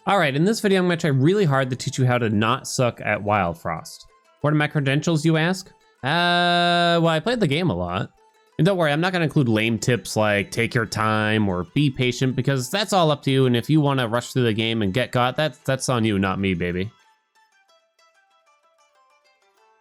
Alright, in this video I'm going to try really hard to teach you how to not suck at Wildfrost. What are my credentials, you ask? Well, I played the game a lot. And don't worry, I'm not going to include lame tips like take your time or be patient, because that's all up to you, and if you want to rush through the game and get got, that's on you, not me, baby.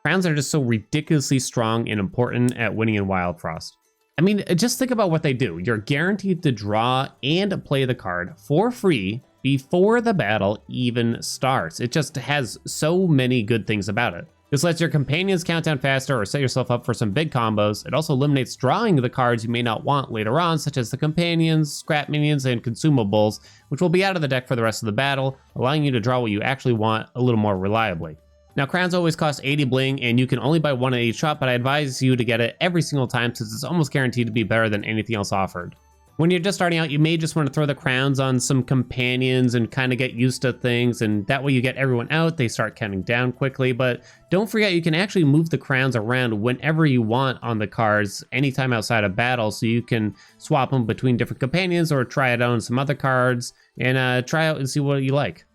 Crowns are just so ridiculously strong and important at winning in Wildfrost. I mean, just think about what they do. You're guaranteed to draw and play the card for free before the battle even starts. It just has so many good things about it. This lets your companions count down faster or set yourself up for some big combos. It also eliminates drawing the cards you may not want later on, such as the companions, scrap minions, and consumables, which will be out of the deck for the rest of the battle, allowing you to draw what you actually want a little more reliably. Now, crowns always cost 80 bling, and you can only buy one at each shop, but I advise you to get it every single time since it's almost guaranteed to be better than anything else offered. When you're just starting out, you may just want to throw the crowns on some companions and kind of get used to things, and that way you get everyone out, they start counting down quickly, but don't forget you can actually move the crowns around whenever you want on the cards, anytime outside of battle, so you can swap them between different companions or try it out on some other cards, and try out and see what you like.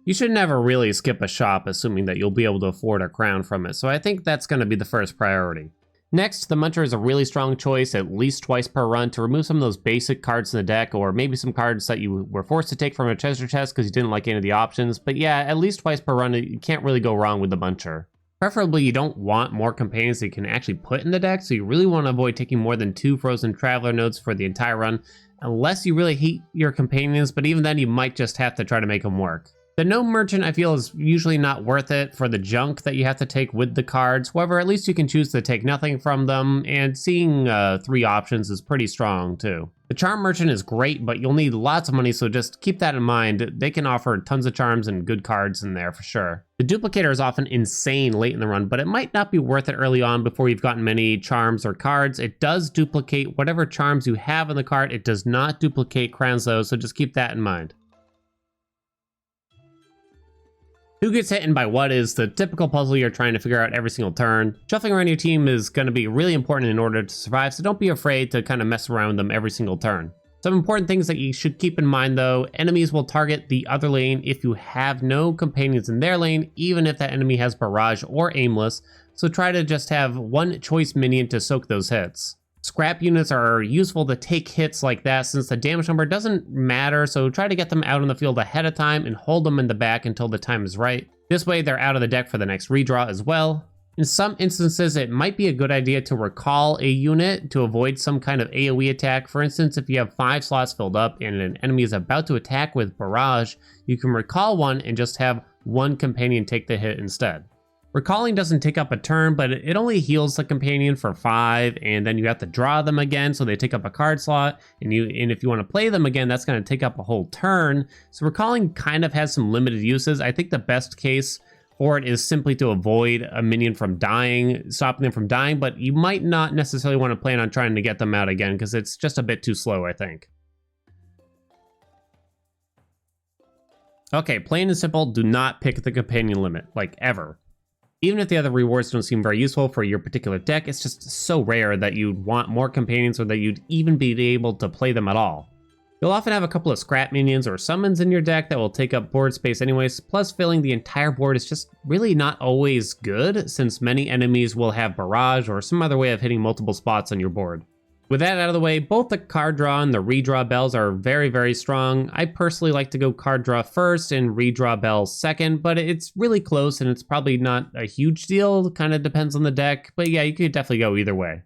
You should never really skip a shop assuming that you'll be able to afford a crown from it, so I think that's going to be the first priority. Next, the Muncher is a really strong choice at least twice per run to remove some of those basic cards in the deck, or maybe some cards that you were forced to take from a treasure chest because you didn't like any of the options, but yeah, at least twice per run, you can't really go wrong with the Muncher. Preferably, you don't want more companions that you can actually put in the deck, so you really want to avoid taking more than 2 Frozen Traveler nodes for the entire run, unless you really hate your companions, but even then you might just have to try to make them work. The gnome merchant I feel is usually not worth it for the junk that you have to take with the cards. However, at least you can choose to take nothing from them, and seeing 3 options is pretty strong too. The charm merchant is great, but you'll need lots of money, so just keep that in mind. They can offer tons of charms and good cards in there for sure. The duplicator is often insane late in the run, but it might not be worth it early on before you've gotten many charms or cards. It does duplicate whatever charms you have in the card. It does not duplicate crowns though, so just keep that in mind. Who gets hit and by what is the typical puzzle you're trying to figure out every single turn. Shuffling around your team is going to be really important in order to survive, so don't be afraid to kind of mess around with them every single turn. Some important things that you should keep in mind though: enemies will target the other lane if you have no companions in their lane, even if that enemy has barrage or aimless, so try to just have one choice minion to soak those hits. Scrap units are useful to take hits like that since the damage number doesn't matter, so try to get them out on the field ahead of time and hold them in the back until the time is right. This way they're out of the deck for the next redraw as well. In some instances, it might be a good idea to recall a unit to avoid some kind of AoE attack. For instance, if you have 5 slots filled up and an enemy is about to attack with barrage, you can recall one and just have one companion take the hit instead. Recalling doesn't take up a turn, but it only heals the companion for 5, and then you have to draw them again, so they take up a card slot, and if you want to play them again, that's going to take up a whole turn. So recalling kind of has some limited uses. I think the best case for it is simply to avoid a minion from dying, stopping them from dying, but you might not necessarily want to plan on trying to get them out again, because it's just a bit too slow, I think. Okay, plain and simple, do not pick the companion limit, like ever. Even if the other rewards don't seem very useful for your particular deck, it's just so rare that you'd want more companions or that you'd even be able to play them at all. You'll often have a couple of scrap minions or summons in your deck that will take up board space anyways, plus filling the entire board is just really not always good, since many enemies will have barrage or some other way of hitting multiple spots on your board. With that out of the way, both the card draw and the redraw bells are very, very strong. I personally like to go card draw first and redraw bells second, but it's really close and it's probably not a huge deal. Kind of depends on the deck, but yeah, you could definitely go either way.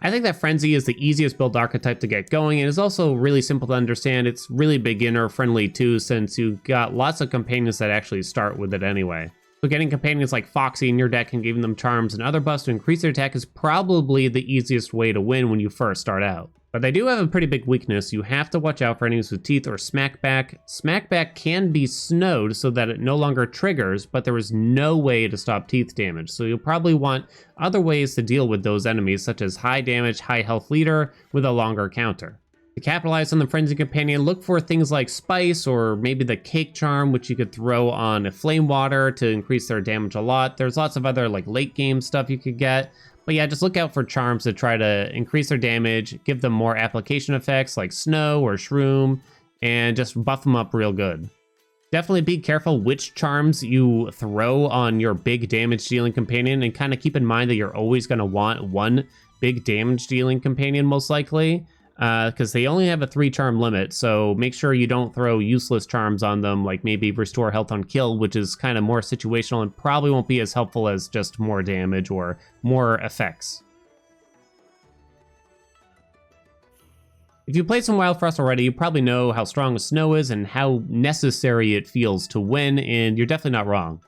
I think that Frenzy is the easiest build archetype to get going, and is also really simple to understand. It's really beginner friendly too, since you've got lots of companions that actually start with it anyway. So getting companions like Foxy in your deck and giving them charms and other buffs to increase their attack is probably the easiest way to win when you first start out. But they do have a pretty big weakness. You have to watch out for enemies with teeth or smackback. Smackback can be snowed so that it no longer triggers, but there is no way to stop teeth damage. So you'll probably want other ways to deal with those enemies, such as high damage, high health leader with a longer counter. To capitalize on the Frenzy Companion, look for things like Spice or maybe the Cake Charm, which you could throw on a Flame Water to increase their damage a lot. There's lots of other like late game stuff you could get, But yeah, just look out for charms to try to increase their damage, give them more application effects like snow or shroom, and just buff them up real good. Definitely be careful which charms you throw on your big damage dealing companion, and kind of keep in mind that you're always going to want one big damage dealing companion most likely, because they only have a 3 charm limit. So make sure you don't throw useless charms on them, like maybe restore health on kill, which is kind of more situational and probably won't be as helpful as just more damage or more effects. If you played some Wildfrost already, you probably know how strong snow is and how necessary it feels to win, and you're definitely not wrong.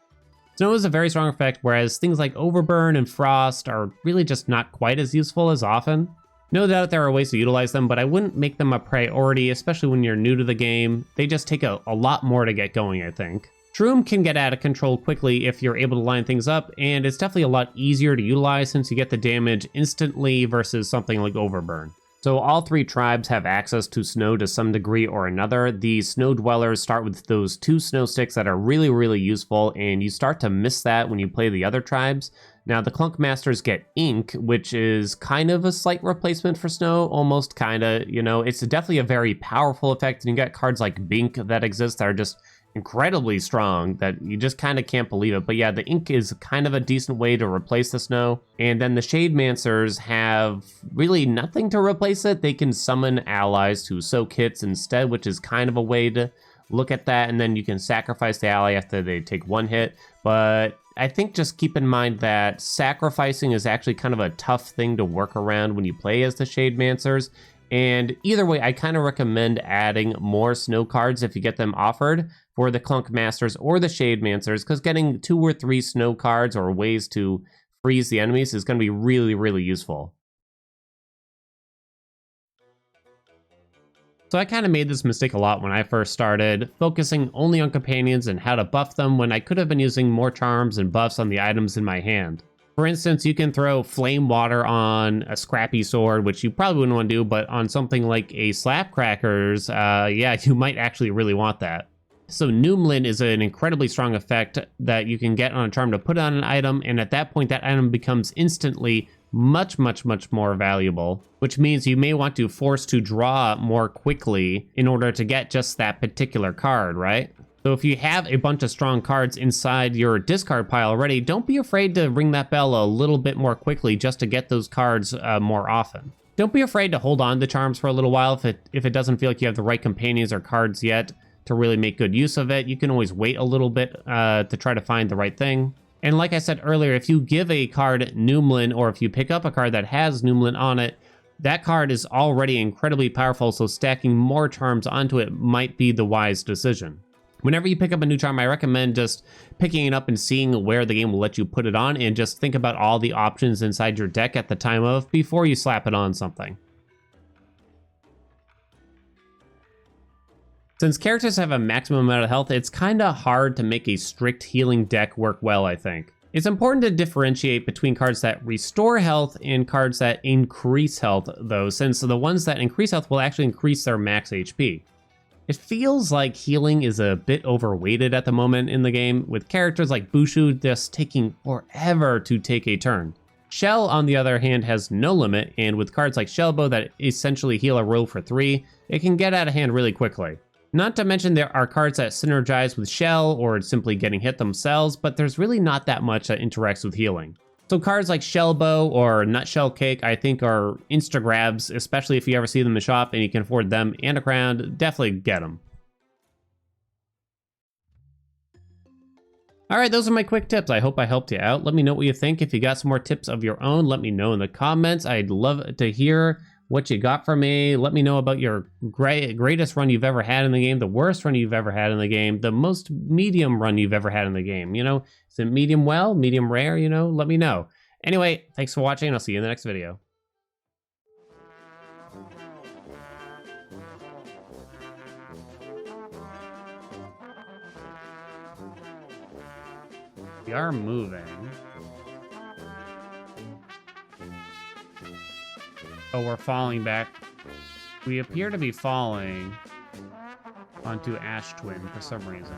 Snow is a very strong effect, whereas things like Overburn and Frost are really just not quite as useful as often. No doubt there are ways to utilize them, but I wouldn't make them a priority, especially when you're new to the game. They just take a lot more to get going, I think. Shroom can get out of control quickly if you're able to line things up, and it's definitely a lot easier to utilize since you get the damage instantly versus something like Overburn. So all 3 tribes have access to snow to some degree or another. The snow dwellers start with those 2 snow sticks that are really useful, and you start to miss that when you play the other tribes. Now the Clunk Masters get ink, which is kind of a slight replacement for snow, almost kinda, you know. It's definitely a very powerful effect, and you got cards like Bink that exist that are just incredibly strong that you just kind of can't believe it. But yeah, the ink is kind of a decent way to replace the snow. And then the Shademancers have really nothing to replace it. They can summon allies to soak hits instead, which is kind of a way to look at that. And then you can sacrifice the ally after they take 1 hit. But I think just keep in mind that sacrificing is actually kind of a tough thing to work around when you play as the Shademancers. And either way, I kind of recommend adding more snow cards if you get them offered for the Clunk Masters or the Shademancers, because getting 2 or 3 snow cards or ways to freeze the enemies is going to be really useful. So I kind of made this mistake a lot when I first started, focusing only on companions and how to buff them when I could have been using more charms and buffs on the items in my hand. For instance, you can throw Flame Water on a Scrappy Sword, which you probably wouldn't want to do, but on something like a Slapcrackers, yeah, you might actually really want that. So Noomlin is an incredibly strong effect that you can get on a charm to put on an item, and at that point that item becomes instantly much more valuable, which means you may want to force to draw more quickly in order to get just that particular card, right? So if you have a bunch of strong cards inside your discard pile already, don't be afraid to ring that bell a little bit more quickly just to get those cards more often. Don't be afraid to hold on to charms for a little while if it doesn't feel like you have the right companions or cards yet to really make good use of it. You can always wait a little bit to try to find the right thing. And like I said earlier, if you give a card Noomlin, or if you pick up a card that has Noomlin on it, that card is already incredibly powerful, so stacking more charms onto it might be the wise decision. Whenever you pick up a new charm, I recommend just picking it up and seeing where the game will let you put it on, and just think about all the options inside your deck at the time of before you slap it on something. Since characters have a maximum amount of health, it's kinda hard to make a strict healing deck work well, I think. It's important to differentiate between cards that restore health and cards that increase health, though, since the ones that increase health will actually increase their max HP. It feels like healing is a bit overweighted at the moment in the game, with characters like Bushu just taking forever to take a turn. Shell, on the other hand, has no limit, and with cards like Shellbow that essentially heal a row for 3, it can get out of hand really quickly. Not to mention there are cards that synergize with Shell or simply getting hit themselves, but there's really not that much that interacts with healing. So cards like Shellbow or Nutshell Cake I think are insta-grabs, especially if you ever see them in the shop and you can afford them and a crown, definitely get them. Alright, those are my quick tips. I hope I helped you out. Let me know what you think. If you got some more tips of your own, let me know in the comments. I'd love to hear what you got from me. Let me know about your greatest run you've ever had in the game, the worst run you've ever had in the game, the most medium run you've ever had in the game. You know, is it medium well, medium rare? You know, let me know. Anyway, thanks for watching. I'll see you in the next video. We are moving. Oh, we're falling back. We appear to be falling onto Ash Twin for some reason.